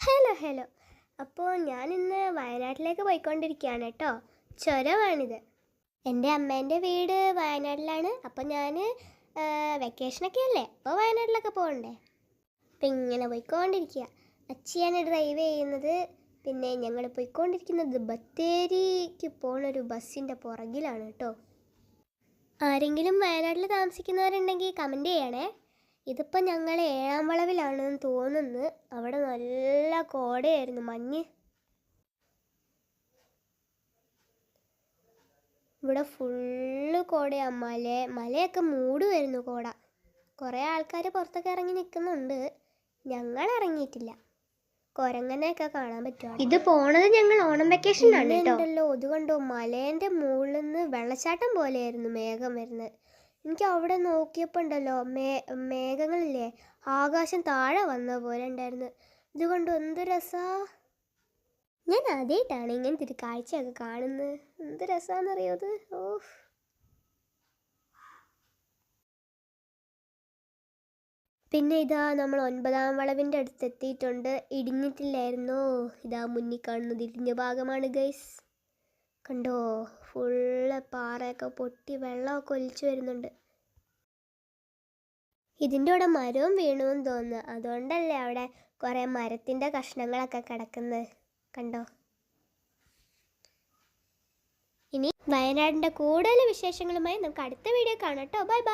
Hello. അപ്പോൾ ഞാനിന്ന് വയനാട്ടിലേക്ക് പോയിക്കൊണ്ടിരിക്കുകയാണ് കേട്ടോ. ചുരമാണിത്. എൻ്റെ അമ്മേൻ്റെ വീട് വയനാട്ടിലാണ്. അപ്പോൾ ഞാൻ വെക്കേഷനൊക്കെ അല്ലേ, അപ്പോൾ വയനാട്ടിലൊക്കെ പോകണ്ടേ. അപ്പം ഇങ്ങനെ പോയിക്കൊണ്ടിരിക്കുക. അച്ചിയാണ് ഡ്രൈവ് ചെയ്യുന്നത്. പിന്നെ ഞങ്ങൾ പോയിക്കൊണ്ടിരിക്കുന്നത് ബത്തേരിക്ക് പോകുന്നൊരു ബസ്സിൻ്റെ പുറകിലാണ് കേട്ടോ. ആരെങ്കിലും വയനാട്ടിൽ താമസിക്കുന്നവരുണ്ടെങ്കിൽ കമൻറ്റ് ചെയ്യണേ. ഇതിപ്പോൾ ഞങ്ങൾ ഏഴാം വളവിലാണെന്ന് തോന്നുന്നു. അവിടെ നല്ല കോടയായിരുന്നു, മഞ്ഞ്. ഇവിടെ ഫുള്ള് കോടയാണ്. മലയൊക്കെ മൂടുമായിരുന്നു കോട. കുറേ ആൾക്കാർ പുറത്തൊക്കെ ഇറങ്ങി നിൽക്കുന്നുണ്ട്. ഞങ്ങൾ ഇറങ്ങിയിട്ടില്ല. കുരങ്ങനെയൊക്കെ കാണാൻ പറ്റുമോ. ഇത് പോണത് ഞങ്ങൾ ഓണം വെക്കേഷനാണ് കേട്ടോ. അതുകൊണ്ടോ മലേൻ്റെ മുകളിൽ നിന്ന് വെള്ളച്ചാട്ടം പോലെയായിരുന്നു മേഘം വരുന്നത്. എനിക്ക് അവിടെ നോക്കിയപ്പോൾ ഉണ്ടല്ലോ മേഘങ്ങളില്ലേ, ആകാശം താഴെ വന്ന പോലെ ഉണ്ടായിരുന്നു. ഇതുകൊണ്ട് എന്ത് രസാ. ഞാൻ ആദ്യമായിട്ടാണ് ഇങ്ങനത്തെ ഒരു കാഴ്ചയൊക്കെ കാണുന്നത്. എന്ത് രസാന്നറിയോ അത്. ഓഹ്, പിന്നെ ഇതാ നമ്മൾ 9-ാം വളവിൻ്റെ അടുത്ത് എത്തിയിട്ടുണ്ട്. ഇടിഞ്ഞിട്ടില്ലായിരുന്നോ? ഇതാ മുന്നിൽ കാണുന്നത് ഇടിഞ്ഞ ഭാഗമാണ് ഗൈസ്. കണ്ടോ, ഫുള്ള് പാറയൊക്കെ പൊട്ടി വെള്ളമൊക്കെ ഒലിച്ചു വരുന്നുണ്ട്. ഇതിൻ്റെ കൂടെ മരവും വീണു എന്ന് തോന്നുന്നു. അതുകൊണ്ടല്ലേ അവിടെ കുറേ മരത്തിൻ്റെ കഷ്ണങ്ങളൊക്കെ കിടക്കുന്നത്. കണ്ടോ. ഇനി വയനാടിൻ്റെ കൂടുതൽ വിശേഷങ്ങളുമായി നമുക്ക് അടുത്ത വീഡിയോ കാണാം കേട്ടോ. Bye bye.